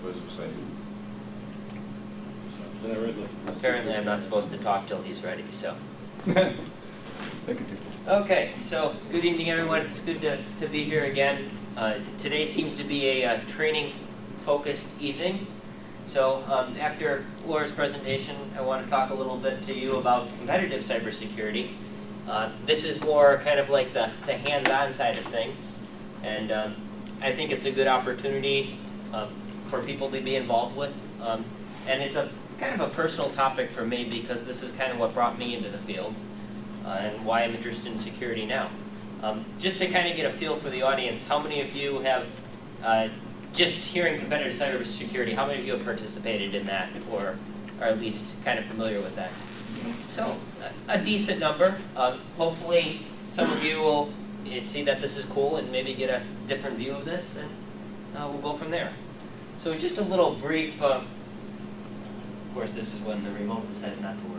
was exciting. Apparently I'm not supposed to talk till he's ready, so. Thank you. Okay, so good evening everyone. It's good to be here again. Today seems to be a training-focused evening. So after Laura's presentation, I want to talk a little bit to you about competitive cybersecurity. This is more kind of like the hands-on side of things. And I think it's a good opportunity for people to be involved with. And it's a kind of a personal topic for me because this is kind of what brought me into the field and why I'm interested in security now. Just to kind of get a feel for the audience, how many of you have, just hearing competitive cybersecurity, how many of you have participated in that or are at least kind of familiar with that? So, a decent number. Hopefully some of you will see that this is cool and maybe get a different view of this, and we'll go from there. So just a little brief, of course this is when the remote decided not to work.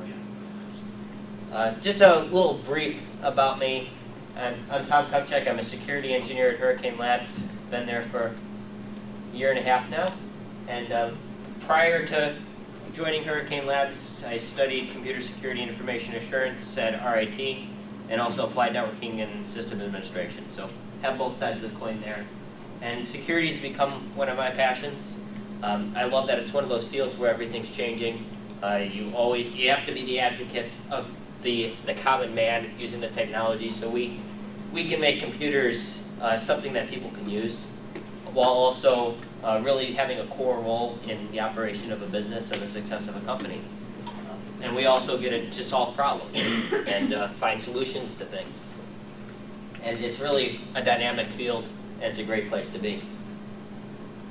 Just a little brief about me. I'm TomKopchak. I'm a security engineer at Hurricane Labs. Been there for a year and a half now. And prior to joining Hurricane Labs, I studied computer security and information assurance at RIT, and also applied networking and system administration. So have both sides of the coin there. And security has become one of my passions. I love that it's one of those fields where everything's changing. You have to be the advocate of the common man using the technology, so we can make computers something that people can use, while also really having a core role in the operation of a business and the success of a company. And we also get to solve problems and find solutions to things. And it's really a dynamic field, and it's a great place to be.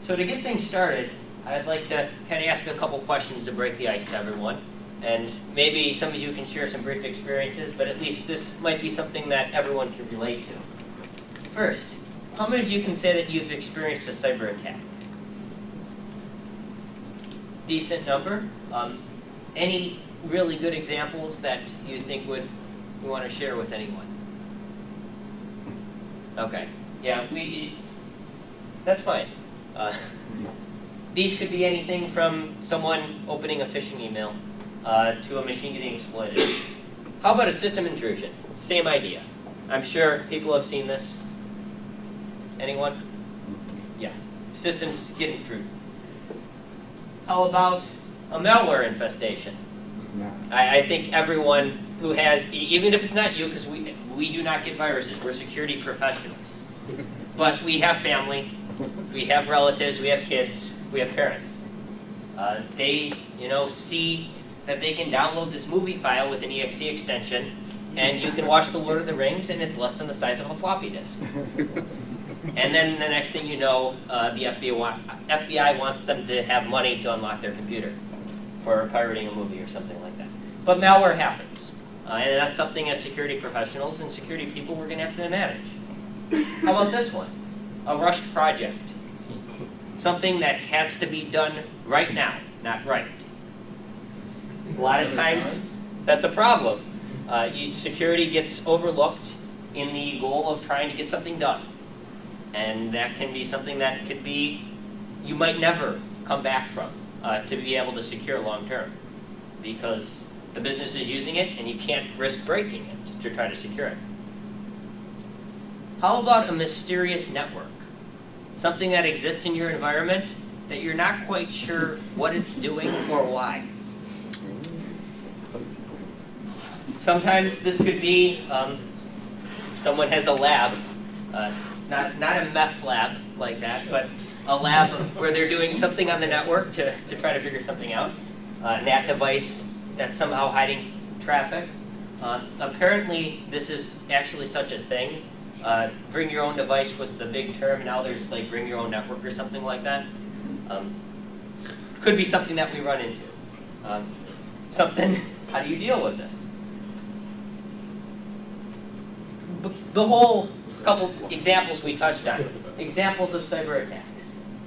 So to get things started, I'd like to kind of ask a couple questions to break the ice to everyone. And maybe some of you can share some brief experiences, but at least this might be something that everyone can relate to. First, how many of you can say that you've experienced a cyber attack? Decent number. Any really good examples that you think you want to share with anyone? Okay. Yeah, that's fine. These could be anything from someone opening a phishing email to a machine getting exploited. How about a system intrusion? Same idea. I'm sure people have seen this. Anyone? Yeah. Systems get intruded. How about a malware infestation? No. I think everyone who has, even if it's not you, because we do not get viruses, we're security professionals. But we have family, we have relatives, we have kids, we have parents. They, see that they can download this movie file with an exe extension, and you can watch The Lord of the Rings, and it's less than the size of a floppy disk. And then the next thing you know, the FBI wants them to have money to unlock their computer for pirating a movie or something like that. But malware happens, and that's something as security professionals and security people we're going to have to manage. How about this one? A rushed project. Something that has to be done right now, not right. A lot of times, that's a problem. Security gets overlooked in the goal of trying to get something done. And that can be something that you might never come back from to be able to secure long term, because the business is using it and you can't risk breaking it to try to secure it. How about a mysterious network? Something that exists in your environment that you're not quite sure what it's doing or why. Sometimes this could be someone has a lab, not a meth lab like that, but a lab where they're doing something on the network to try to figure something out. NAT device that's somehow hiding traffic. Apparently, this is actually such a thing. Bring your own device was the big term. Now there's like bring your own network or something like that. Could be something that we run into. How do you deal with this? The whole couple examples we touched on. Examples of cyber attacks.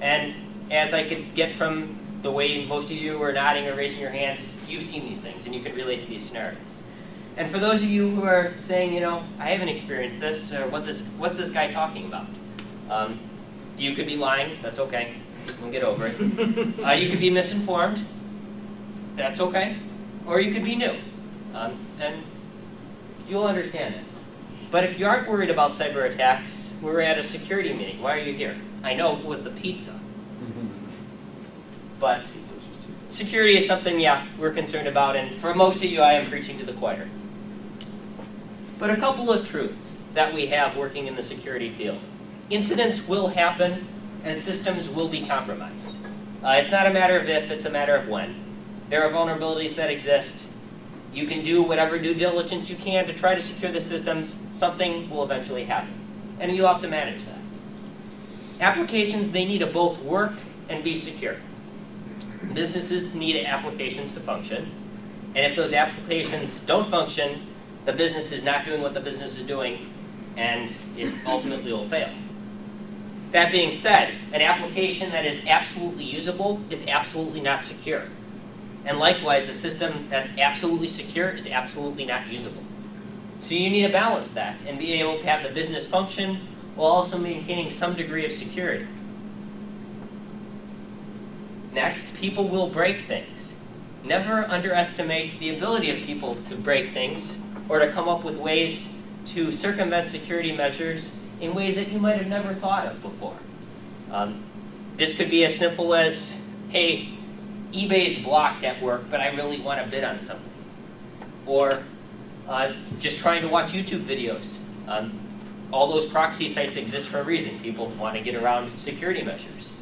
And as I could get from the way most of you are nodding or raising your hands, you've seen these things and you can relate to these scenarios. And for those of you who are saying, I haven't experienced this, or what's this guy talking about? You could be lying, that's okay. We'll get over it. You could be misinformed. That's okay. Or you could be new. And you'll understand it. But if you aren't worried about cyber attacks, we're at a security meeting. Why are you here? I know it was the pizza. But security is something, yeah, we're concerned about. And for most of you, I am preaching to the choir. But a couple of truths that we have working in the security field. Incidents will happen, and systems will be compromised. It's not a matter of if, it's a matter of when. There are vulnerabilities that exist. You can do whatever due diligence you can to try to secure the systems. Something will eventually happen, and you have to manage that. Applications, they need to both work and be secure. Businesses need applications to function, and if those applications don't function, the business is not doing what the business is doing, and it ultimately will fail. That being said, an application that is absolutely usable is absolutely not secure. And likewise, a system that's absolutely secure is absolutely not usable. So you need to balance that and be able to have the business function while also maintaining some degree of security. Next, people will break things. Never underestimate the ability of people to break things or to come up with ways to circumvent security measures in ways that you might have never thought of before. This could be as simple as, hey, eBay's blocked at work, but I really want to bid on something. Or just trying to watch YouTube videos. All those proxy sites exist for a reason. People want to get around security measures.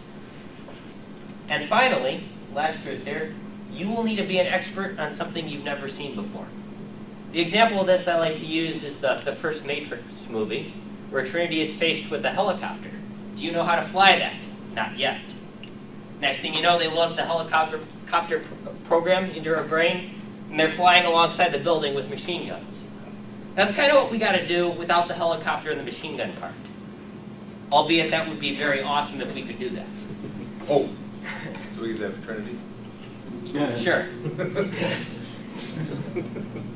And finally, last truth here, you will need to be an expert on something you've never seen before. The example of this I like to use is the first Matrix movie, where Trinity is faced with a helicopter. Do you know how to fly that? Not yet. Next thing you know, they load up the helicopter program into her brain, and they're flying alongside the building with machine guns. That's kind of what we got to do without the helicopter and the machine gun part. Albeit that would be very awesome if we could do that. Oh, so we use that for Trinity? Sure.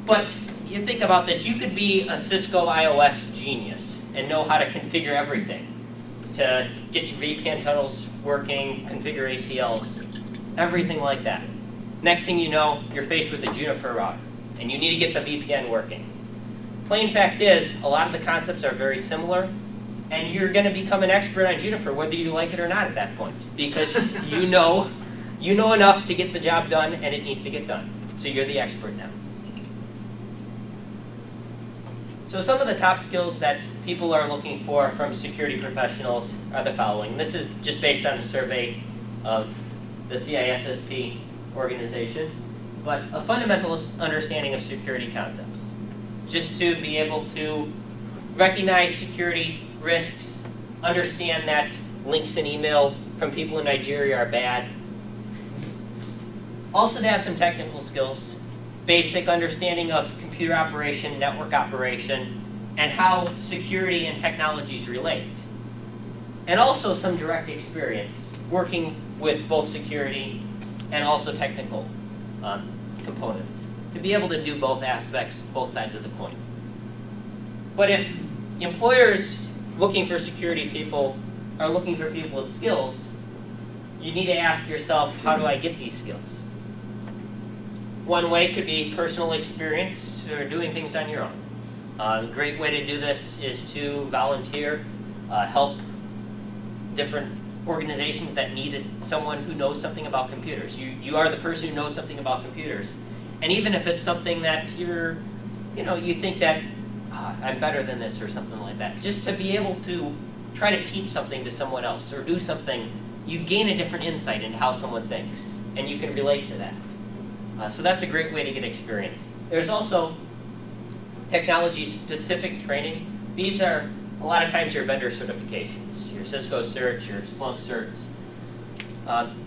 But you think about this, you could be a Cisco iOS genius and know how to configure everything to get your VPN tunnels working, configure ACLs, everything like that. Next thing you know, you're faced with a Juniper router, and you need to get the VPN working. Plain fact is, a lot of the concepts are very similar, and you're going to become an expert on Juniper, whether you like it or not at that point, because you know enough to get the job done, and it needs to get done. So you're the expert now. So some of the top skills that people are looking for from security professionals are the following. This is just based on a survey of the CISSP organization, but a fundamental understanding of security concepts. Just to be able to recognize security risks, understand that links in email from people in Nigeria are bad. Also to have some technical skills, basic understanding of computer operation, network operation, and how security and technologies relate. And also some direct experience working with both security and also technical components to be able to do both aspects, both sides of the coin. But if employers looking for security people are looking for people with skills, you need to ask yourself, how do I get these skills? One way could be personal experience or doing things on your own. A great way to do this is to volunteer, help different organizations that need someone who knows something about computers. You are the person who knows something about computers. And even if it's something that you think that I'm better than this or something like that, just to be able to try to teach something to someone else or do something, you gain a different insight into how someone thinks, and you can relate to that. So that's a great way to get experience. There's also technology-specific training. These are, a lot of times, your vendor certifications, your Cisco certs, your Splunk certs,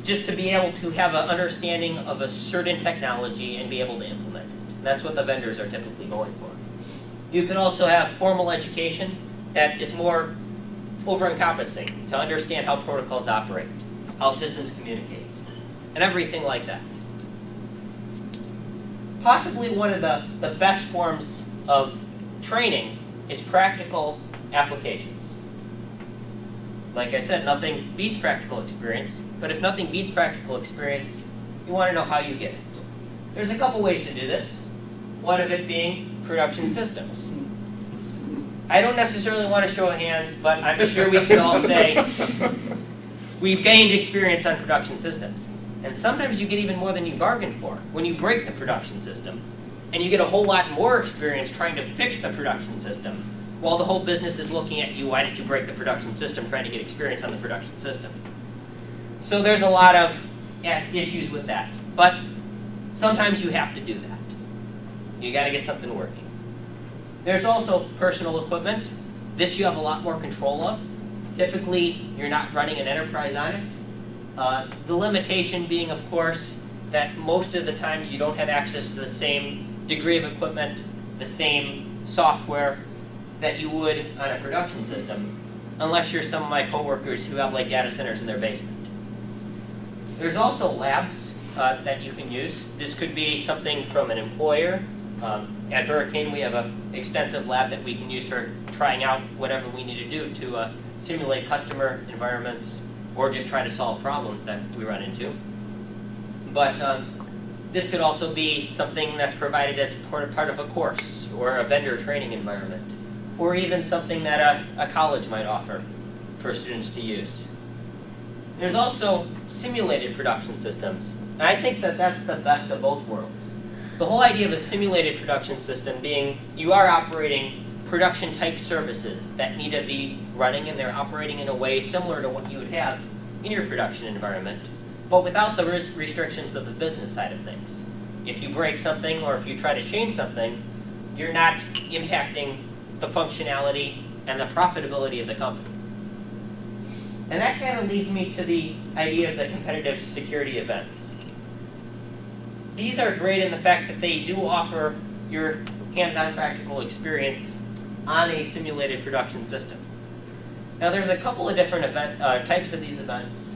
just to be able to have an understanding of a certain technology and be able to implement it. And that's what the vendors are typically going for. You can also have formal education that is more over-encompassing to understand how protocols operate, how systems communicate, and everything like that. Possibly one of the best forms of training is practical applications. Like I said, nothing beats practical experience, but if nothing beats practical experience, you want to know how you get it. There's a couple ways to do this, one of it being production systems. I don't necessarily want to show hands, but I'm sure we can all say we've gained experience on production systems. And sometimes you get even more than you bargained for when you break the production system. And you get a whole lot more experience trying to fix the production system, while the whole business is looking at you, why did you break the production system, trying to get experience on the production system. So there's a lot of issues with that. But sometimes you have to do that. You got to get something working. There's also personal equipment. This you have a lot more control of. Typically, you're not running an enterprise on it. The limitation being, of course, that most of the times you don't have access to the same degree of equipment, the same software that you would on a production system, unless you're some of my coworkers who have like data centers in their basement. There's also labs that you can use. This could be something from an employer. At Hurricane, we have an extensive lab that we can use for trying out whatever we need to do to simulate customer environments or just try to solve problems that we run into. But this could also be something that's provided as part of a course or a vendor training environment, or even something that a college might offer for students to use. There's also simulated production systems. And I think that that's the best of both worlds. The whole idea of a simulated production system being you are operating production type services that need to be running, and they're operating in a way similar to what you would have in your production environment, but without the restrictions of the business side of things. If you break something or if you try to change something, you're not impacting the functionality and the profitability of the company. And that kind of leads me to the idea of the competitive security events. These are great in the fact that they do offer your hands-on practical experience on a simulated production system. Now there's a couple of different types of these events.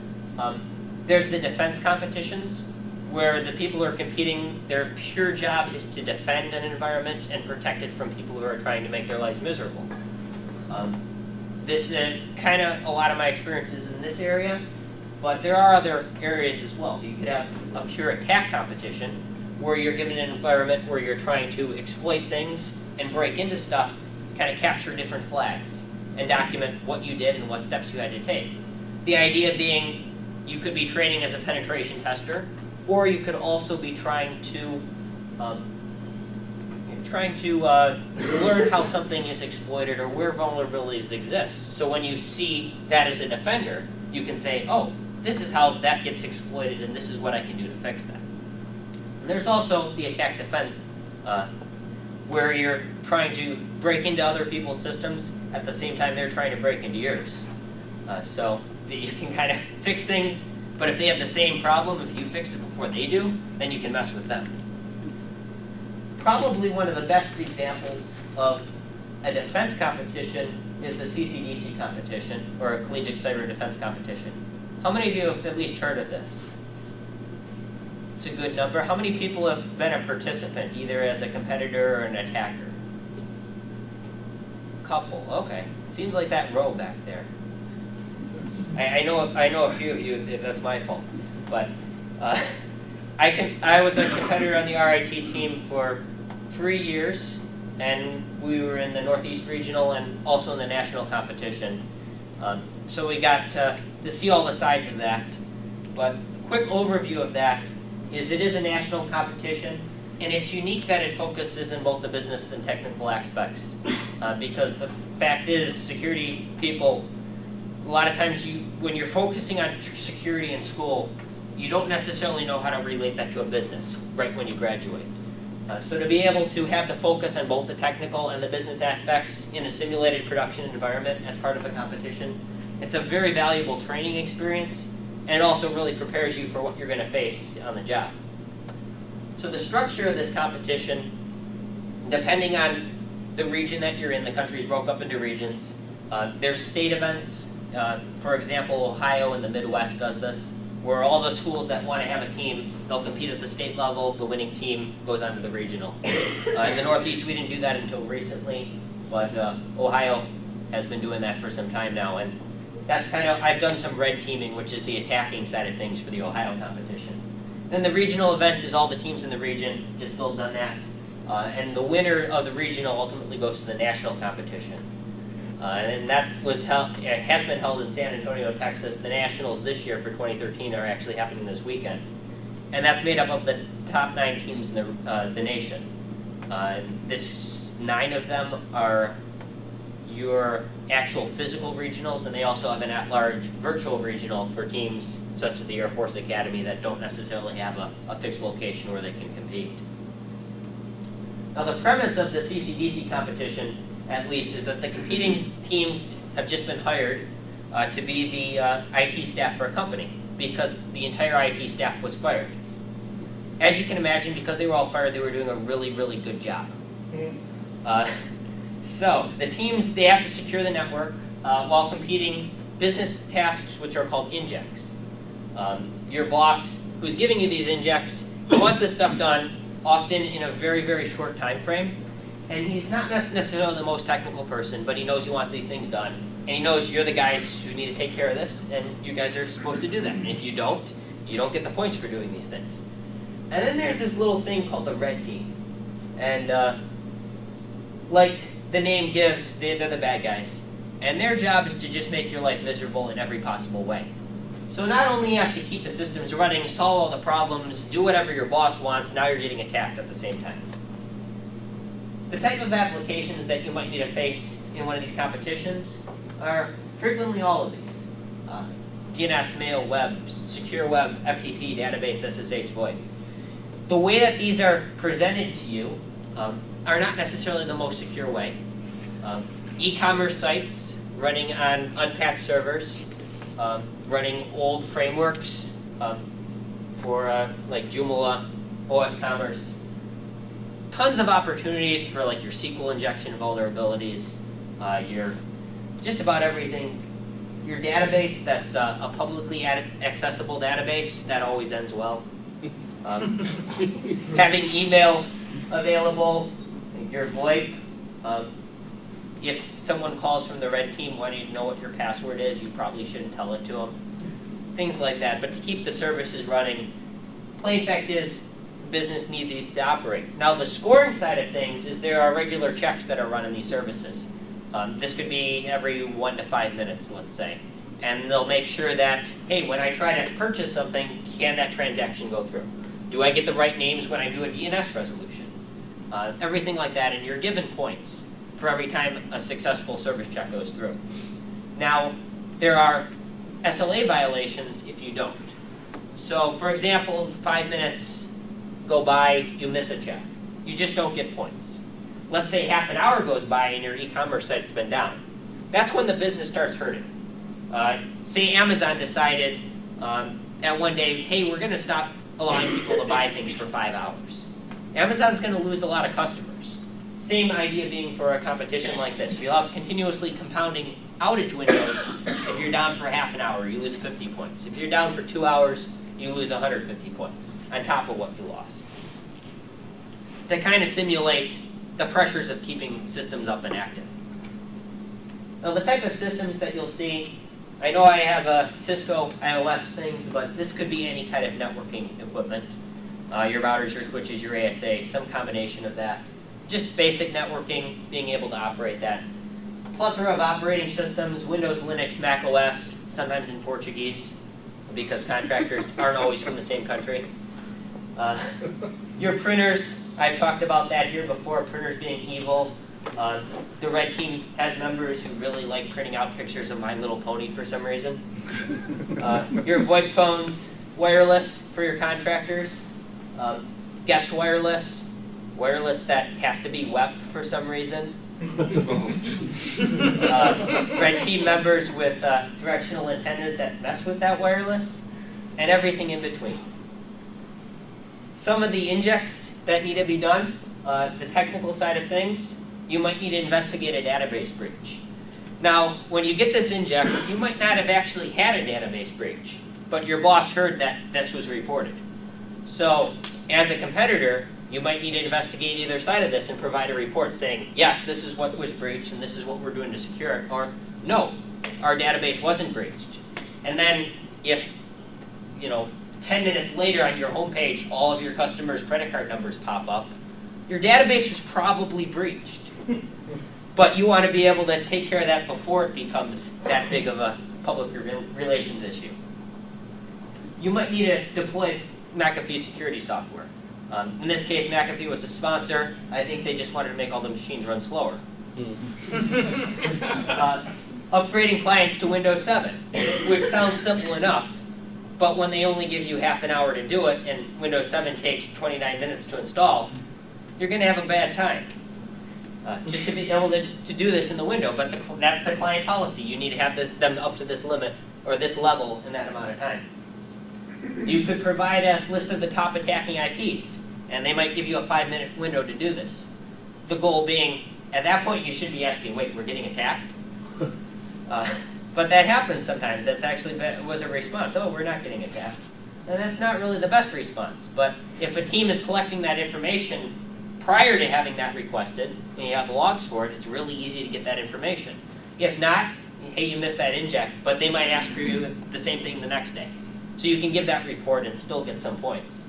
There's the defense competitions, where the people who are competing, their pure job is to defend an environment and protect it from people who are trying to make their lives miserable. This is kind of a lot of my experiences in this area, but there are other areas as well. You could have a pure attack competition, where you're given an environment where you're trying to exploit things and break into stuff, kind of capture different flags, and document what you did and what steps you had to take. The idea being, you could be training as a penetration tester, or you could also be trying to learn how something is exploited or where vulnerabilities exist. So when you see that as a defender, you can say, oh, this is how that gets exploited, and this is what I can do to fix that. And there's also the attack defense, where you're trying to break into other people's systems at the same time they're trying to break into yours. So that you can kind of fix things, but if they have the same problem, if you fix it before they do, then you can mess with them. Probably one of the best examples of a defense competition is the CCDC competition, or a collegiate cyber defense competition. How many of you have at least heard of this? It's a good number. How many people have been a participant, either as a competitor or an attacker? Couple, okay. Seems like that row back there. I know a few of you, that's my fault. But I was a competitor on the RIT team for 3 years, and we were in the Northeast Regional and also in the national competition. So we got to see all the sides of that. But a quick overview of that is it is a national competition, and it's unique that it focuses in both the business and technical aspects. Because the fact is, security people, a lot of times when you're focusing on security in school, you don't necessarily know how to relate that to a business right when you graduate. So to be able to have the focus on both the technical and the business aspects in a simulated production environment as part of a competition, it's a very valuable training experience, and it also really prepares you for what you're going to face on the job. So the structure of this competition, depending on the region that you're in, the country is broke up into regions. There's state events. For example, Ohio in the Midwest does this, where all the schools that want to have a team, they'll compete at the state level, the winning team goes on to the regional. In the Northeast, we didn't do that until recently, but Ohio has been doing that for some time now, and That's kind of, I've done some red teaming, which is the attacking side of things for the Ohio competition. Then the regional event is all the teams in the region, just builds on that. And the winner of the regional ultimately goes to the national competition. And that was held, it has been held in San Antonio, Texas. The nationals this year for 2013 are actually happening this weekend. And that's made up of the top 9 teams in the nation. 9 of them are your actual physical regionals, and they also have an at-large virtual regional for teams such as the Air Force Academy that don't necessarily have a fixed location where they can compete. Now the premise of the CCDC competition, at least, is that the competing teams have just been hired to be the IT staff for a company because the entire IT staff was fired. As you can imagine, because they were all fired, they were doing a really, really good job. So the teams, they have to secure the network while completing business tasks which are called injects. Your boss, who's giving you these injects, he wants this stuff done often in a very, very short time frame. And he's not necessarily the most technical person, but he knows he wants these things done. And he knows you're the guys who need to take care of this, and you guys are supposed to do that. And if you don't get the points for doing these things. And then there's this little thing called the red team. And like the name gives, they're the bad guys. And their job is to just make your life miserable in every possible way. So not only you have to keep the systems running, solve all the problems, do whatever your boss wants, now you're getting attacked at the same time. The type of applications that you might need to face in one of these competitions are frequently all of these. DNS, mail, web, secure web, FTP, database, SSH, void. The way that these are presented to you are not necessarily the most secure way. E-commerce sites running on unpatched servers, running old frameworks for like Joomla, OS Commerce. Tons of opportunities for like your SQL injection vulnerabilities, your just about everything. Your database that's a publicly accessible database, that always ends well. Having email available, your VoIP. If someone calls from the red team wanting to know what your password is, you probably shouldn't tell it to them. Things like that. But to keep the services running, plain fact is, business need these to operate. Now the scoring side of things is there are regular checks that are run in these services. This could be every 1 to 5 minutes, let's say. And they'll make sure that, hey, when I try to purchase something, can that transaction go through? Do I get the right names when I do a DNS resolution? Everything like that, and you're given points for every time a successful service check goes through. Now, there are SLA violations if you don't. So, for example, 5 minutes go by, you miss a check. You just don't get points. Let's say half an hour goes by and your e-commerce site's been down. That's when the business starts hurting. Say Amazon decided at one day, hey, we're going to stop allowing people to buy things for 5 hours. Amazon's going to lose a lot of customers. Same idea being for a competition like this. You'll have continuously compounding outage windows. If you're down for half an hour, you lose 50 points. If you're down for 2 hours, you lose 150 points on top of what you lost. To kind of simulate the pressures of keeping systems up and active. Now the type of systems that you'll see, I know I have Cisco iOS things, but this could be any kind of networking equipment. Your routers, your switches, your ASA, some combination of that. Just basic networking, being able to operate that. Plethora of operating systems, Windows, Linux, Mac OS, sometimes in Portuguese, because contractors aren't always from the same country. Your printers, I've talked about that here before, printers being evil. The red team has members who really like printing out pictures of My Little Pony for some reason. Your VoIP phones, wireless for your contractors. Guest wireless, wireless that has to be WEP for some reason. Red team members with directional antennas that mess with that wireless, and everything in between. Some of the injects that need to be done, the technical side of things, you might need to investigate a database breach. Now, when you get this inject, you might not have actually had a database breach, but your boss heard that this was reported. So, as a competitor, you might need to investigate either side of this and provide a report saying, yes, this is what was breached and this is what we're doing to secure it, or no, our database wasn't breached. And then if, 10 minutes later on your homepage, all of your customers' credit card numbers pop up, your database was probably breached. But you want to be able to take care of that before it becomes that big of a public relations issue. You might need to deploy McAfee security software. In this case, McAfee was a sponsor. I think they just wanted to make all the machines run slower. Upgrading clients to Windows 7, which sounds simple enough, but when they only give you half an hour to do it and Windows 7 takes 29 minutes to install, you're going to have a bad time. Just to be able to do this in the window, but that's the client policy. You need to have them up to this limit or this level in that amount of time. You could provide a list of the top attacking IPs, and they might give you a 5-minute window to do this. The goal being, at that point, you should be asking, wait, we're getting attacked? But that happens sometimes. That's actually was a response. Oh, we're not getting attacked. And that's not really the best response. But if a team is collecting that information prior to having that requested, and you have the logs for it, it's really easy to get that information. If not, hey, you missed that inject, but they might ask for you the same thing the next day. So you can give that report and still get some points.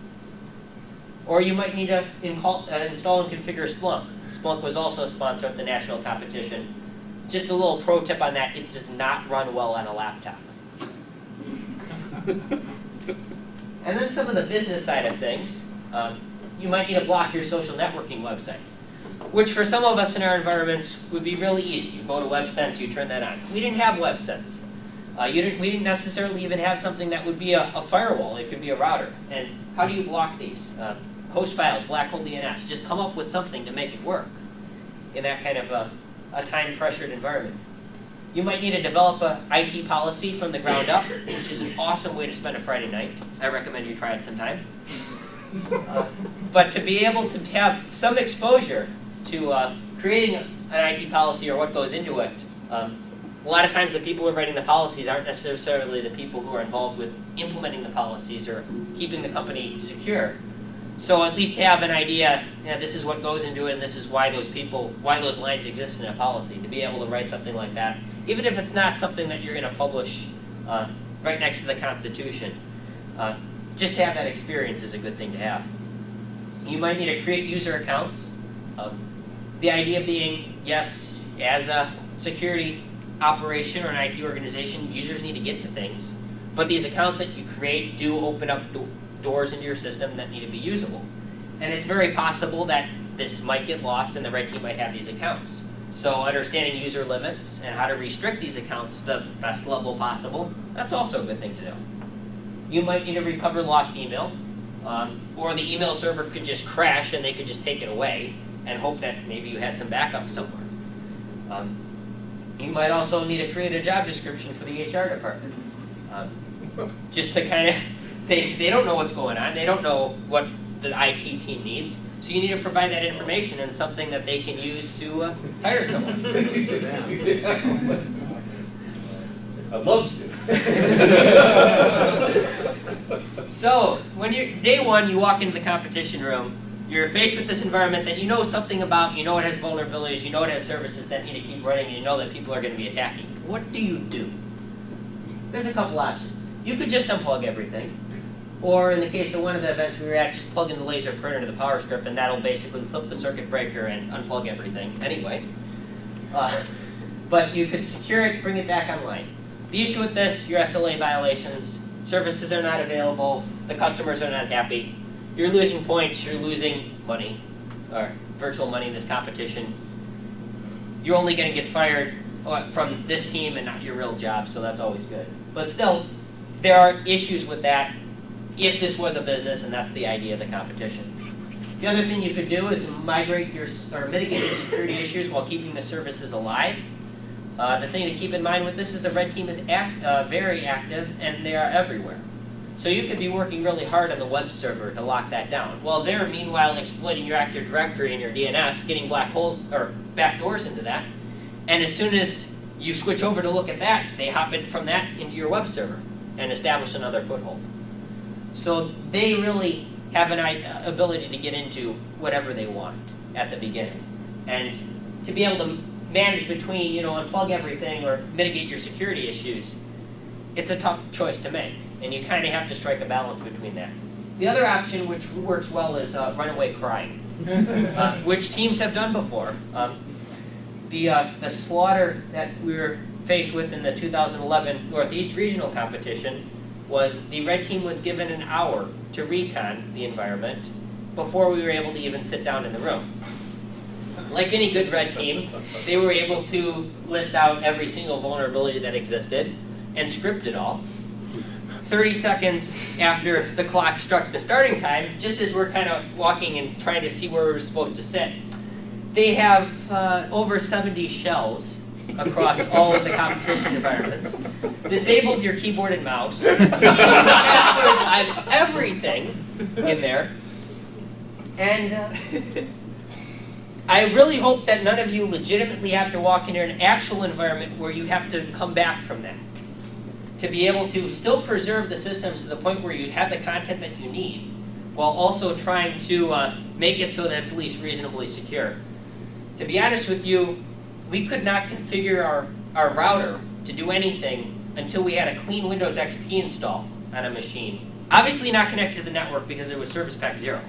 Or you might need to install and configure Splunk. Splunk was also a sponsor at the national competition. Just a little pro tip on that, it does not run well on a laptop. And then some of the business side of things, you might need to block your social networking websites, which for some of us in our environments would be really easy. You go to WebSense, you turn that on. We didn't have WebSense. We didn't necessarily even have something that would be a firewall. It could be a router. And how do you block these? Host files, black hole DNS. Just come up with something to make it work in that kind of a time-pressured environment. You might need to develop an IT policy from the ground up, which is an awesome way to spend a Friday night. I recommend you try it sometime. But to be able to have some exposure to creating an IT policy or what goes into it, a lot of times the people who are writing the policies aren't necessarily the people who are involved with implementing the policies or keeping the company secure. So at least to have an idea, this is what goes into it, and this is why those lines exist in a policy, to be able to write something like that, even if it's not something that you're going to publish right next to the Constitution. Just to have that experience is a good thing to have. You might need to create user accounts. The idea being, yes, as a security operation or an IT organization, users need to get to things, but these accounts that you create do open up doors into your system that need to be usable. And it's very possible that this might get lost and the red team might have these accounts. So understanding user limits and how to restrict these accounts to the best level possible, that's also a good thing to know. You might need to recover lost email, or the email server could just crash and they could just take it away and hope that maybe you had some backup somewhere. You might also need to create a job description for the HR department. Just to kind of, they don't know what's going on. They don't know what the IT team needs. So you need to provide that information and something that they can use to hire someone. I'd love to. So when day one, you walk into the competition room, you're faced with this environment that you know something about, you know it has vulnerabilities, you know it has services that need to keep running, and you know that people are going to be attacking. What do you do? There's a couple options. You could just unplug everything. Or in the case of one of the events we were at, just plug in the laser printer to the power strip, and that'll basically flip the circuit breaker and unplug everything anyway. But you could secure it, bring it back online. The issue with this, your SLA violations, services are not available, the customers are not happy, you're losing points, you're losing money, or virtual money in this competition. You're only going to get fired from this team and not your real job, so that's always good. But still, there are issues with that if this was a business, and that's the idea of the competition. The other thing you could do is mitigate your security issues while keeping the services alive. The thing to keep in mind with this is the red team is very active, and they are everywhere. So you could be working really hard on the web server to lock that down, while they're meanwhile exploiting your Active Directory and your DNS, getting black holes or backdoors into that. And as soon as you switch over to look at that, they hop in from that into your web server and establish another foothold. So they really have an ability to get into whatever they want at the beginning. And to be able to manage between, unplug everything or mitigate your security issues, it's a tough choice to make, and you kind of have to strike a balance between that. The other option, which works well, is runaway crying, which teams have done before. The slaughter that we were faced with in the 2011 Northeast Regional Competition was the red team was given an hour to recon the environment before we were able to even sit down in the room. Like any good red team, they were able to list out every single vulnerability that existed and script it all. 30 seconds after the clock struck the starting time, just as we're kind of walking and trying to see where we're supposed to sit, they have over 70 shells across all of the competition environments, disabled your keyboard and mouse, changed the password on everything in there, and I really hope that none of you legitimately have to walk into an actual environment where you have to come back from that, to be able to still preserve the systems to the point where you have the content that you need, while also trying to make it so that it's at least reasonably secure. To be honest with you, we could not configure our router to do anything until we had a clean Windows XP install on a machine. Obviously not connected to the network because it was Service Pack 0.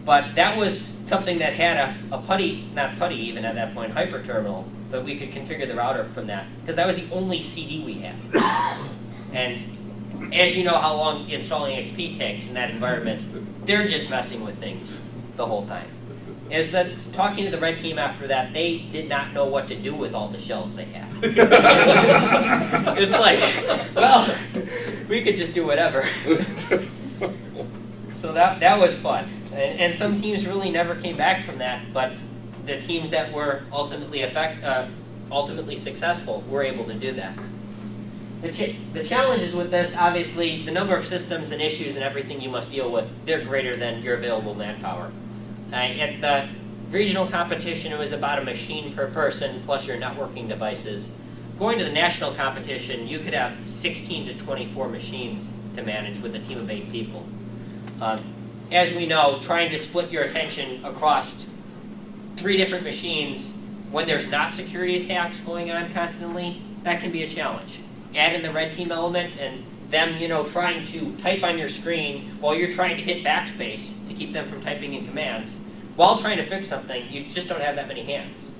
But that was something that had a PuTTY, not PuTTY even at that point, hyperterminal, but we could configure the router from that, because that was the only CD we had. And as you know how long installing XP takes in that environment, they're just messing with things the whole time. Is that talking to the red team after that, they did not know what to do with all the shells they had. It's like, well, we could just do whatever. So that was fun. And some teams really never came back from that, but the teams that were ultimately successful were able to do that. The challenges with this, obviously, the number of systems and issues and everything you must deal with, they're greater than your available manpower. At the regional competition, it was about a machine per person plus your networking devices. Going to the national competition, you could have 16 to 24 machines to manage with a team of 8 people. As we know, trying to split your attention across 3 different machines when there's not security attacks going on constantly, that can be a challenge. Add in the red team element and them, trying to type on your screen while you're trying to hit backspace to keep them from typing in commands. While trying to fix something, you just don't have that many hands.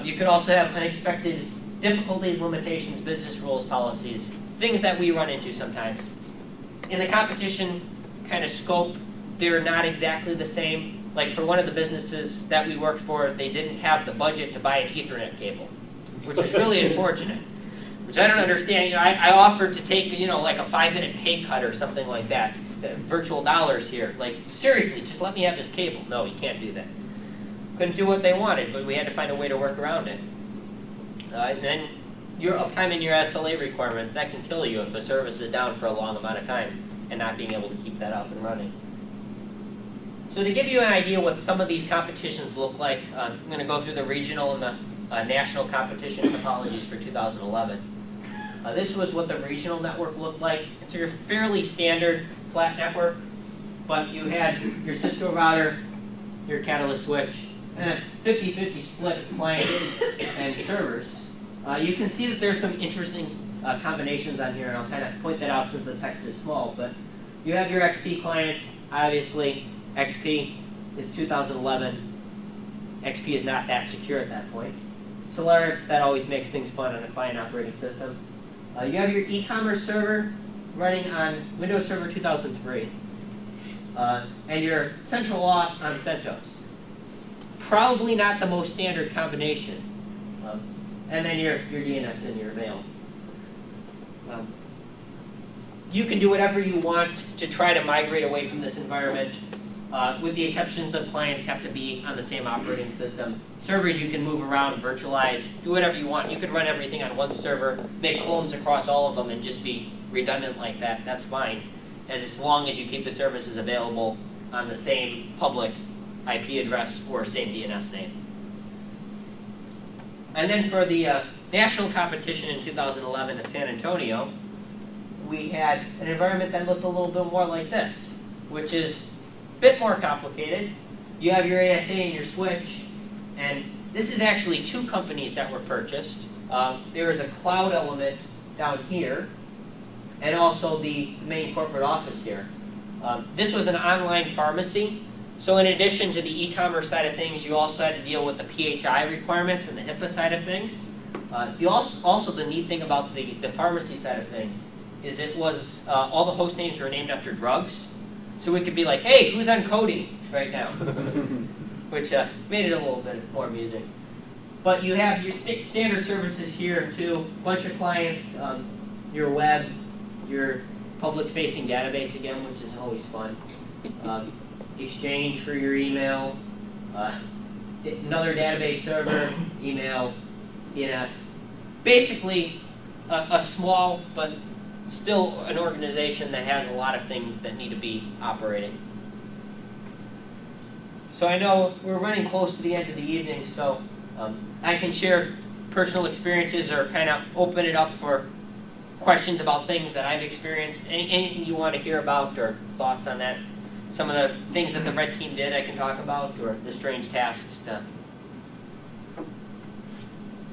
You could also have unexpected difficulties, limitations, business rules, policies, things that we run into sometimes. In the competition kind of scope, they're not exactly the same. Like for one of the businesses that we worked for, they didn't have the budget to buy an Ethernet cable, which is really unfortunate. Which I don't understand. I offered to take, like a 5-minute pay cut or something like that. Virtual dollars here. Like, seriously, just let me have this cable. No, you can't do that. Couldn't do what they wanted, but we had to find a way to work around it. And then your uptime and your SLA requirements, that can kill you if a service is down for a long amount of time and not being able to keep that up and running. So to give you an idea what some of these competitions look like, I'm going to go through the regional and the national competition topologies for 2011. This was what the regional network looked like. It's your fairly standard flat network, but you had your Cisco router, your Catalyst switch, and a 50-50 split of clients and servers. You can see that there's some interesting combinations on here, and I'll kind of point that out since the text is small. But you have your XP clients. Obviously, XP is 2011. XP is not that secure at that point. Solaris, that always makes things fun on a client operating system. You have your e-commerce server running on Windows Server 2003, and your central auth on CentOS. Probably not the most standard combination. And then your DNS and your mail. You can do whatever you want to try to migrate away from this environment, with the exceptions of clients have to be on the same operating system. Servers you can move around, virtualize, do whatever you want. You could run everything on one server, make clones across all of them, and just be redundant like that. That's fine, as long as you keep the services available on the same public IP address or same DNS name. And then for the national competition in 2011 at San Antonio, we had an environment that looked a little bit more like this, which is a bit more complicated. You have your ASA and your switch, and this is actually two companies that were purchased. There is a cloud element down here, and also the main corporate office here. This was an online pharmacy, so in addition to the e-commerce side of things, you also had to deal with the PHI requirements and the HIPAA side of things. Also the neat thing about the pharmacy side of things is it was, all the host names were named after drugs. So we could be like, hey, who's on codeine right now? Which made it a little bit more amusing. But you have your standard services here too, a bunch of clients, your web, your public-facing database again, which is always fun. Exchange for your email, another database server, email, DNS. Basically, a small but still an organization that has a lot of things that need to be operating. So I know we're running close to the end of the evening, so I can share personal experiences or kind of open it up for questions about things that I've experienced. Anything you want to hear about or thoughts on that? Some of the things that the red team did I can talk about, or the strange tasks.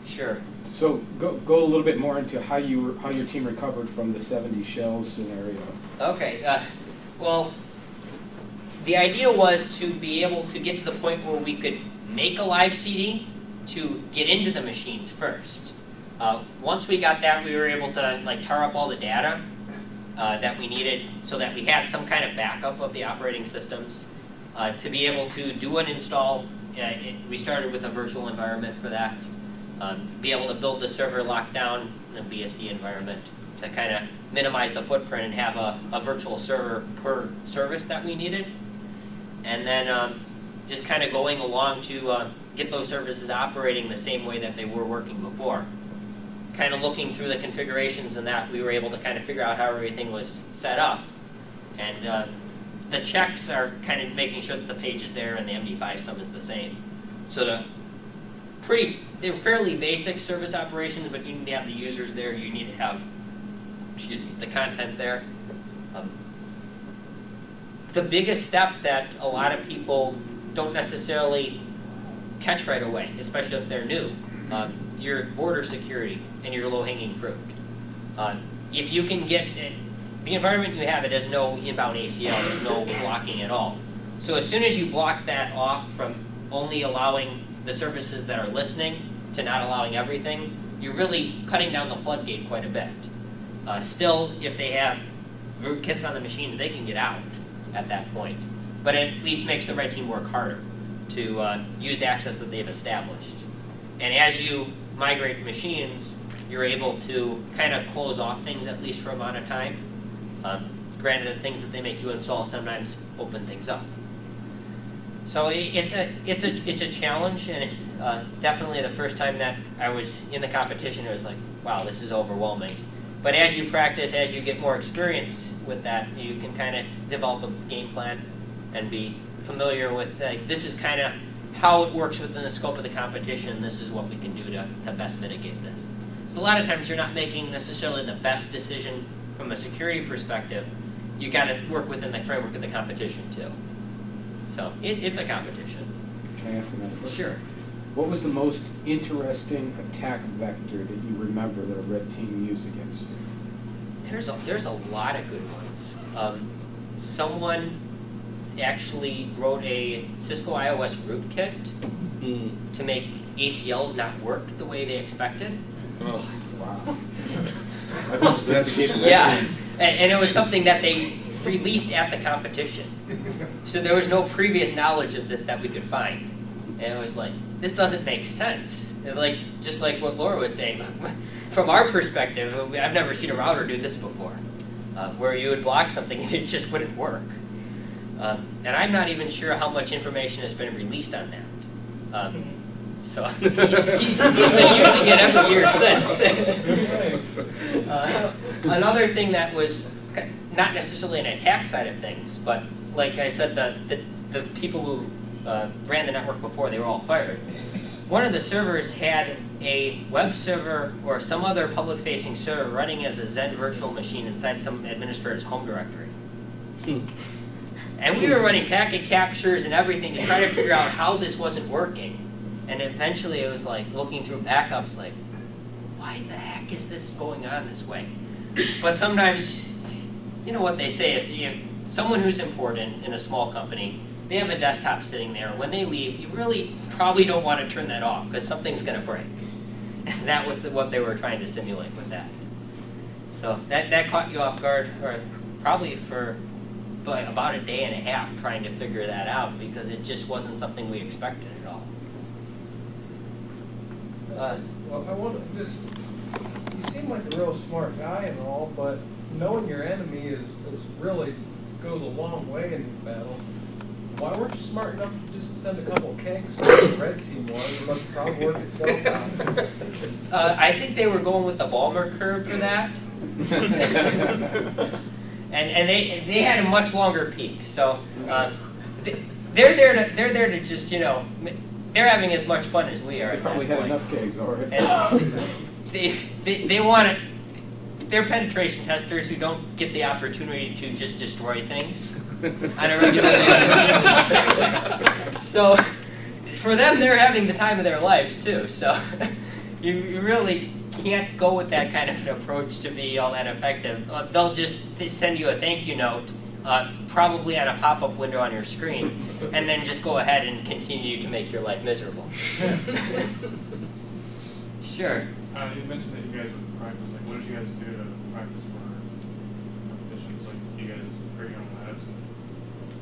Sure. So go a little bit more into how your team recovered from the 70 shells scenario. Okay. Well, the idea was to be able to get to the point where we could make a live CD to get into the machines first. Once we got that, we were able to tar up all the data that we needed so that we had some kind of backup of the operating systems. To be able to do an install, we started with a virtual environment for that. Be able to build the server lockdown in a BSD environment to kind of minimize the footprint and have a virtual server per service that we needed. And then just kind of going along to get those services operating the same way that they were working before. Kind of looking through the configurations and that, we were able to kind of figure out how everything was set up. And the checks are kind of making sure that the page is there and the MD5 sum is the same. So they're fairly basic service operations, but you need to have the users there. You need to have, the content there. The biggest step that a lot of people don't necessarily catch right away, especially if they're new, your border security and your low-hanging fruit. If you can get the environment you have, it has no inbound ACL, there's no blocking at all. So as soon as you block that off from only allowing the services that are listening to not allowing everything, you're really cutting down the floodgate quite a bit. Still, if they have rootkits on the machines, they can get out at that point. But it at least makes the red team work harder to use access that they've established. And as you migrate machines, you're able to kind of close off things at least for a amount of time. Granted, the things that they make you install sometimes open things up. So it's a challenge, and definitely the first time that I was in the competition, it was like, wow, this is overwhelming. But as you practice, as you get more experience with that, you can kind of develop a game plan and be familiar with, this is kind of how it works within the scope of the competition. This is what we can do to best mitigate this. So a lot of times you're not making necessarily the best decision from a security perspective. You got to work within the framework of the competition too. So it's a competition. Can I ask another question? Sure. What was the most interesting attack vector that you remember that a red team used against you? There's a lot of good ones. Someone actually wrote a Cisco iOS rootkit to make ACLs not work the way they expected. Oh, wow. Yeah, and it was something that they released at the competition. So there was no previous knowledge of this that we could find. And it was like, this doesn't make sense. And just like what Laura was saying, from our perspective, I've never seen a router do this before, where you would block something and it just wouldn't work. And I'm not even sure how much information has been released on that. So he's been using it every year since. Another thing that was not necessarily an attack side of things, but like I said, the people who ran the network before, they were all fired. One of the servers had a web server or some other public-facing server running as a Zen virtual machine inside some administrator's home directory. And we were running packet captures and everything to try to figure out how this wasn't working. And eventually it was like looking through backups like, why the heck is this going on this way? But sometimes, you know what they say, if someone who's important in a small company, they have a desktop sitting there. When they leave, you really probably don't want to turn that off because something's going to break. And that was what they were trying to simulate with that. So that caught you off guard, or probably for about a day and a half trying to figure that out because it just wasn't something we expected at all. Well, I wonder, just, you seem like a real smart guy and all, but knowing your enemy is really goes a long way in these battles. Why weren't you smart enough to just send a couple of kegs to the red team one? It must probably work itself out. I think they were going with the Balmer curve for that. and they had a much longer peak, so they're there to just, you know, they're having as much fun as we are. They probably had enough kegs already. And they want it. They're penetration testers who don't get the opportunity to just destroy things on a regular basis. So for them, they're having the time of their lives too. So you really can't go with that kind of an approach to be all that effective. They'll just send you a thank you note, probably on a pop-up window on your screen, and then just go ahead and continue to make your life miserable. Sure. You mentioned that you guys would practice. Like, what did you guys do to practice for competitions? Like, you guys create your own labs?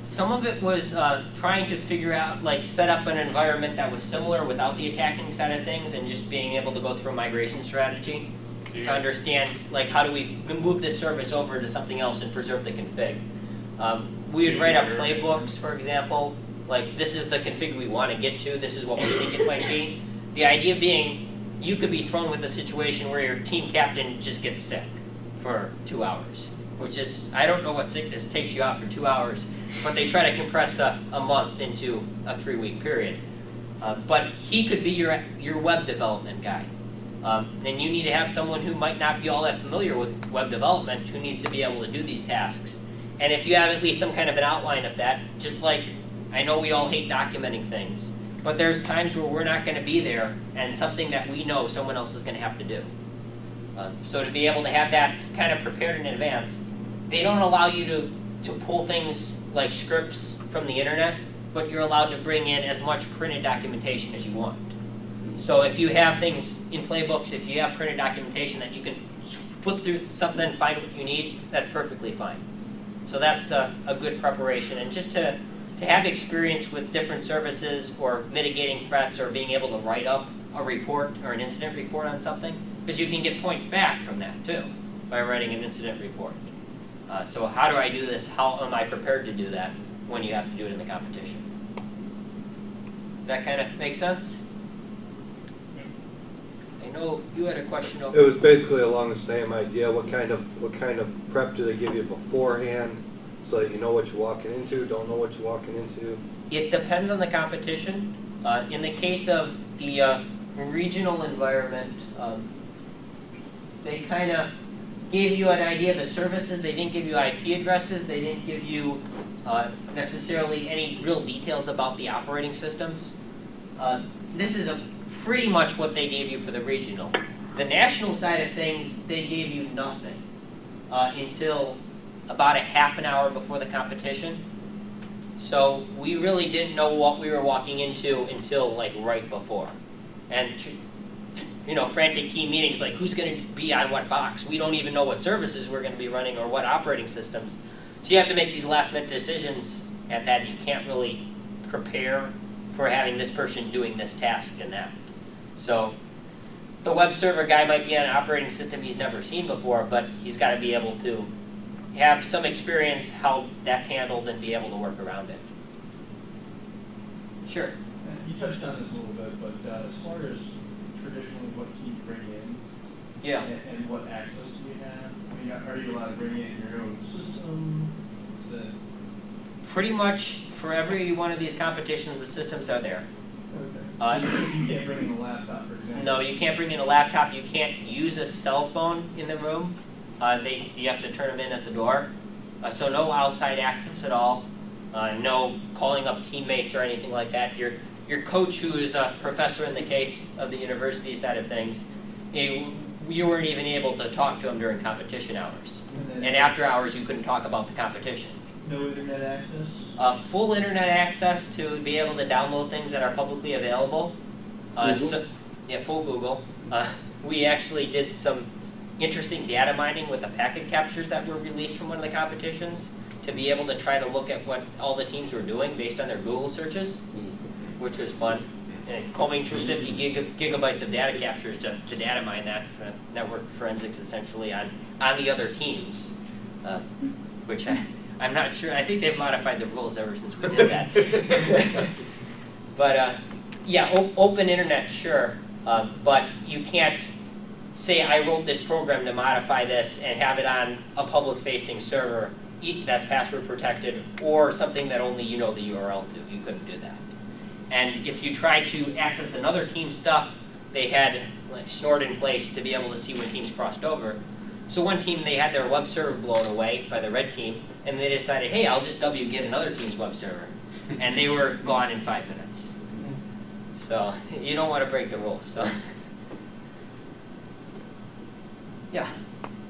Some of it was trying to figure out, like, set up an environment that was similar without the attacking side of things, and just being able to go through a migration strategy to understand, like, how do we move this service over to something else and preserve the config. We would write up playbooks, for example, like, this is the config we want to get to, this is what we think it might be. The idea being, you could be thrown with a situation where your team captain just gets sick for 2 hours, which is, I don't know what sickness takes you out for 2 hours, but they try to compress a month into a 3-week period. But he could be your web development guy. And you need to have someone who might not be all that familiar with web development who needs to be able to do these tasks. And if you have at least some kind of an outline of that, just like, I know we all hate documenting things, but there's times where we're not going to be there, and something that we know someone else is going to have to do. So to be able to have that kind of prepared in advance, they don't allow you to pull things like scripts from the internet, but you're allowed to bring in as much printed documentation as you want. So if you have things in playbooks, if you have printed documentation that you can flip through something, find what you need, that's perfectly fine. So that's a good preparation. And just to have experience with different services or mitigating threats or being able to write up a report or an incident report on something, because you can get points back from that too by writing an incident report. So how do I do this? How am I prepared to do that when you have to do it in the competition? Does that kind of make sense? I know you had a question over. It was basically along the same idea. What kind of prep do they give you beforehand so that you know what you're walking into, don't know what you're walking into? It depends on the competition. In the case of the regional environment, they kind of gave you an idea of the services. They didn't give you IP addresses. They didn't give you necessarily any real details about the operating systems. This is pretty much what they gave you for the regional. The national side of things, they gave you nothing until about a half an hour before the competition. So we really didn't know what we were walking into until like right before. And you know, frantic team meetings like who's going to be on what box. We don't even know what services we're going to be running or what operating systems. So you have to make these last minute decisions at that. You can't really prepare for having this person doing this task and that. So the web server guy might be on an operating system he's never seen before, but he's got to be able to have some experience how that's handled and be able to work around it. Sure. You touched on this a little bit, but as far as traditionally what can you bring in? Yeah. And what access do you have? I mean, are you allowed to bring in your own system? Is that... Pretty much for every one of these competitions, the systems are there. Okay. So you can't bring in a laptop, for example? No, you can't bring in a laptop. You can't use a cell phone in the room. You have to turn them in at the door. So no outside access at all. No calling up teammates or anything like that. your coach, who is a professor in the case of the university side of things, you weren't even able to talk to him during competition hours. And after hours, you couldn't talk about the competition. No internet access? Full internet access to be able to download things that are publicly available. Yeah, full Google. We actually did some interesting data mining with the packet captures that were released from one of the competitions to be able to try to look at what all the teams were doing based on their Google searches, which was fun. And combing through 50 gigabytes of data captures to data mine that for network forensics essentially on the other teams, which I'm not sure. I think they've modified the rules ever since we did that. But yeah, open internet, sure, but you can't say I wrote this program to modify this and have it on a public-facing server that's password protected or something that only you know the URL to. You couldn't do that. And if you tried to access another team's stuff, they had like stored in place to be able to see when teams crossed over. So one team, they had their web server blown away by the red team, and they decided, hey, I'll just wget another team's web server. And they were gone in 5 minutes. So you don't want to break the rules. So yeah.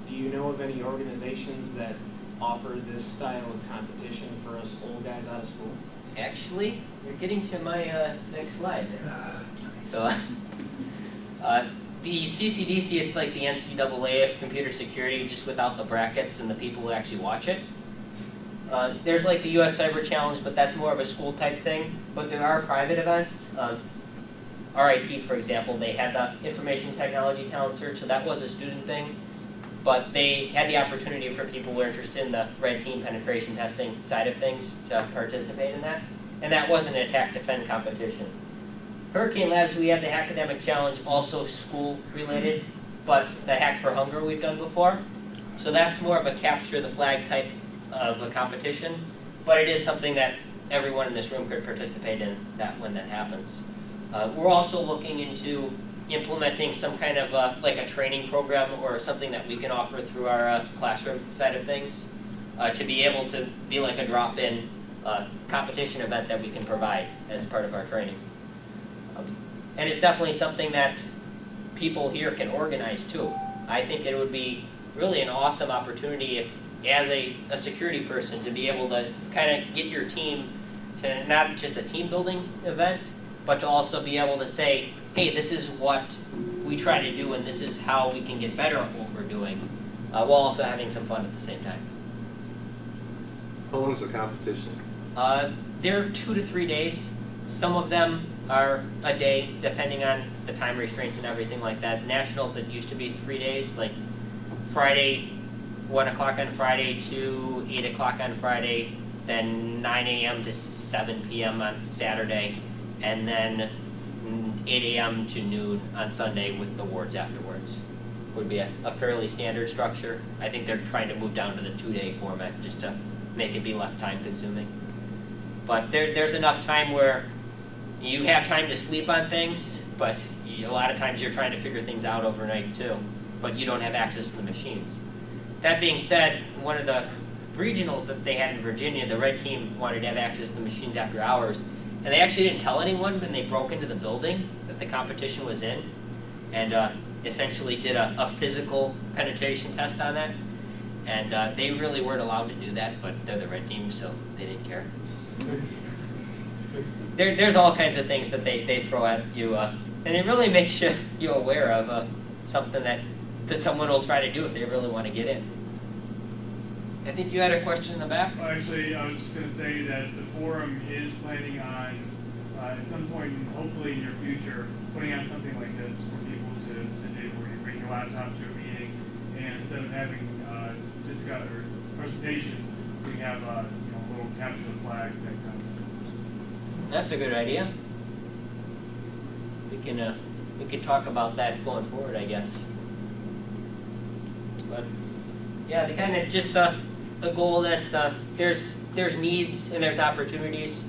Do you know of any organizations that offer this style of competition for us old guys out of school? Actually, you're getting to my next slide. So the CCDC, it's like the NCAA of computer security, just without the brackets and the people who actually watch it. There's like the US Cyber Challenge, but that's more of a school type thing. But there are private events. RIT, for example, they had the Information Technology Talent Search, so that was a student thing. But they had the opportunity for people who were interested in the red team penetration testing side of things to participate in that. And that was an attack defend competition. Hurricane Labs, we have the Hackademic Challenge, also school related, but the Hack for Hunger we've done before. So that's more of a capture the flag type of a competition, but it is something that everyone in this room could participate in that when that happens. We're also looking into implementing some kind of like a training program or something that we can offer through our classroom side of things to be able to be like a drop-in competition event that we can provide as part of our training. And it's definitely something that people here can organize too. I think it would be really an awesome opportunity if, as a security person, to be able to kind of get your team to not just a team building event, but to also be able to say, hey, this is what we try to do and this is how we can get better at what we're doing, while also having some fun at the same time. How long is the competition? They're 2 to 3 days. Some of them are a day, depending on the time restraints and everything like that. Nationals, it used to be 3 days, like Friday, 1 o'clock on Friday to 8 o'clock on Friday, then 9 a.m. to 7 p.m. on Saturday, and then 8 a.m. to noon on Sunday with the awards afterwards. Would be a fairly standard structure. I think they're trying to move down to the 2-day format just to make it be less time consuming. But there's enough time where you have time to sleep on things, but a lot of times you're trying to figure things out overnight too, but you don't have access to the machines. That being said, one of the regionals that they had in Virginia, the red team wanted to have access to the machines after hours, and they actually didn't tell anyone when they broke into the building that the competition was in, and essentially did a physical penetration test on that. And they really weren't allowed to do that, but they're the red team, so they didn't care. There's all kinds of things that they throw at you, and it really makes you aware of something that someone will try to do if they really want to get in. I think you had a question in the back? Well, actually, I was just going to say that the forum is planning on, at some point, hopefully in your future, putting out something like this for people to do, where you bring your laptop to a meeting, and instead of having presentations, we have a little capture the flag type contest. That's a good idea. We can talk about that going forward, I guess. But yeah, the kind of just the goal of this, there's needs and there's opportunities.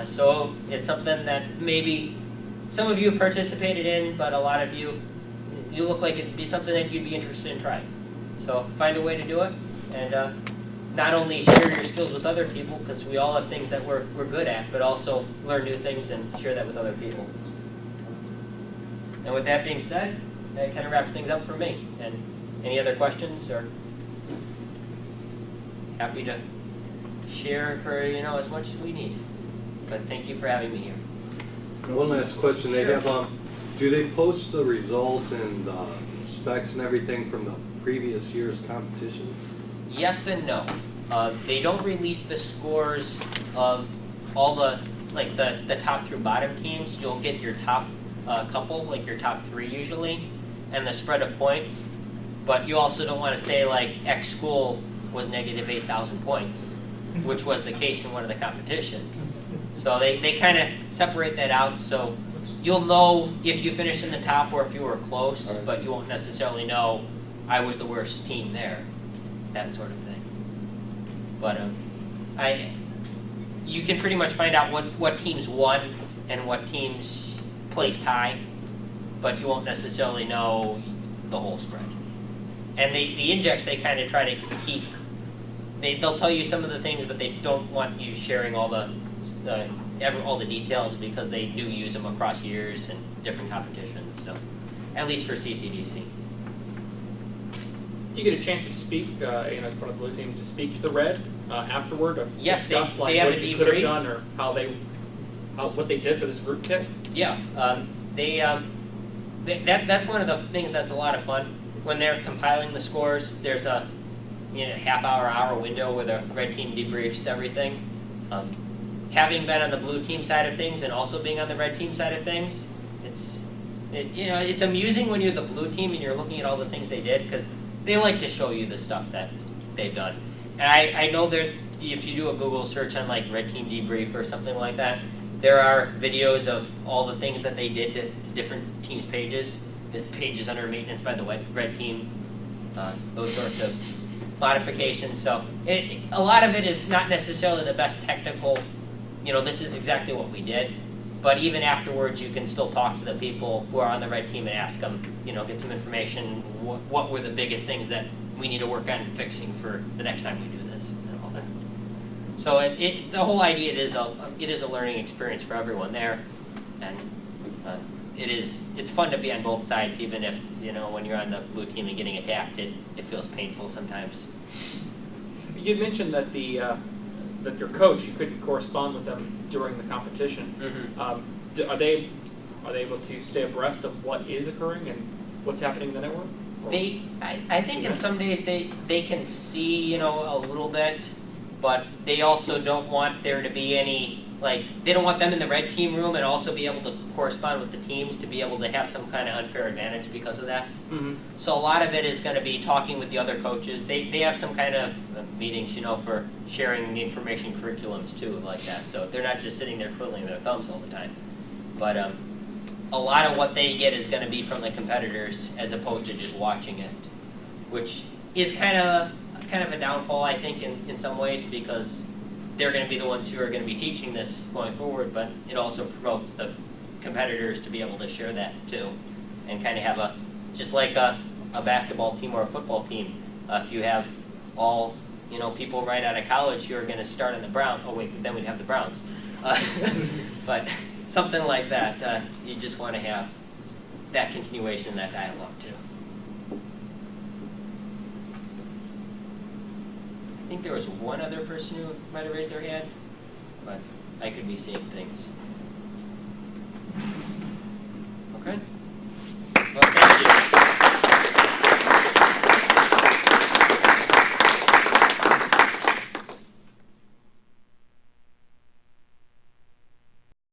So it's something that maybe some of you participated in, but a lot of you look like it'd be something that you'd be interested in trying. So find a way to do it, and not only share your skills with other people, because we all have things that we're good at, but also learn new things and share that with other people. And with that being said, that kind of wraps things up for me. And any other questions, or happy to share for as much as we need. But thank you for having me here. One last question. They have, do they post the results and the specs and everything from the previous year's competitions? Yes and no. They don't release the scores of all the top through bottom teams. You'll get your top couple, like your top 3 usually, and the spread of points. But you also don't want to say like X school was negative 8,000 points, which was the case in one of the competitions. So they kind of separate that out, so you'll know if you finished in the top or if you were close, All right. but you won't necessarily know I was the worst team there, that sort of thing. But you can pretty much find out what teams won and what teams placed high, but you won't necessarily know the whole spread. And the index, they kind of try to keep, they'll tell you some of the things, but they don't want you sharing all the details, because they do use them across years and different competitions. So, at least for CCDC. Do you get a chance to speak, as part of the blue team, to speak to the red afterward, or Yes, discuss they have what a you could have debrief. done, or what they did for this group kit? Yeah, that's one of the things that's a lot of fun. When they're compiling the scores, there's a half-hour window where the red team debriefs everything. Having been on the blue team side of things and also being on the red team side of things, it's amusing when you're the blue team and you're looking at all the things they did, because they like to show you the stuff that they've done. And I know that if you do a Google search on like red team debrief or something like that, there are videos of all the things that they did to different teams' pages. This page is under maintenance by the red team, those sorts of modifications. So a lot of it is not necessarily the best technical, this is exactly what we did. But even afterwards, you can still talk to the people who are on the red team and ask them, get some information. What were the biggest things that we need to work on fixing for the next time we do this, and all that stuff. So the whole idea is it is a learning experience for everyone there, and it's fun to be on both sides, even if when you're on the blue team and getting attacked, it feels painful sometimes. You mentioned that that your coach, you couldn't correspond with them during the competition. Mm-hmm. Are they able to stay abreast of what is occurring and what's happening in the network? I think in some days they can see a little bit, but they also don't want there to be any, they don't want them in the red team room and also be able to correspond with the teams to be able to have some kind of unfair advantage because of that. Mm-hmm. So a lot of it is going to be talking with the other coaches. They have some kind of meetings, for sharing the information curriculums too, like that. So they're not just sitting there twiddling their thumbs all the time. But a lot of what they get is going to be from the competitors as opposed to just watching it, which is kind of a downfall, I think, in some ways, because they're going to be the ones who are going to be teaching this going forward, but it also promotes the competitors to be able to share that too, and kind of have just like a basketball team or a football team. If you have all people right out of college who are going to start in the Browns, then we'd have the Browns. But something like that, you just want to have that continuation, that dialogue too. I think there was one other person who might have raised their hand, but I could be seeing things. Okay.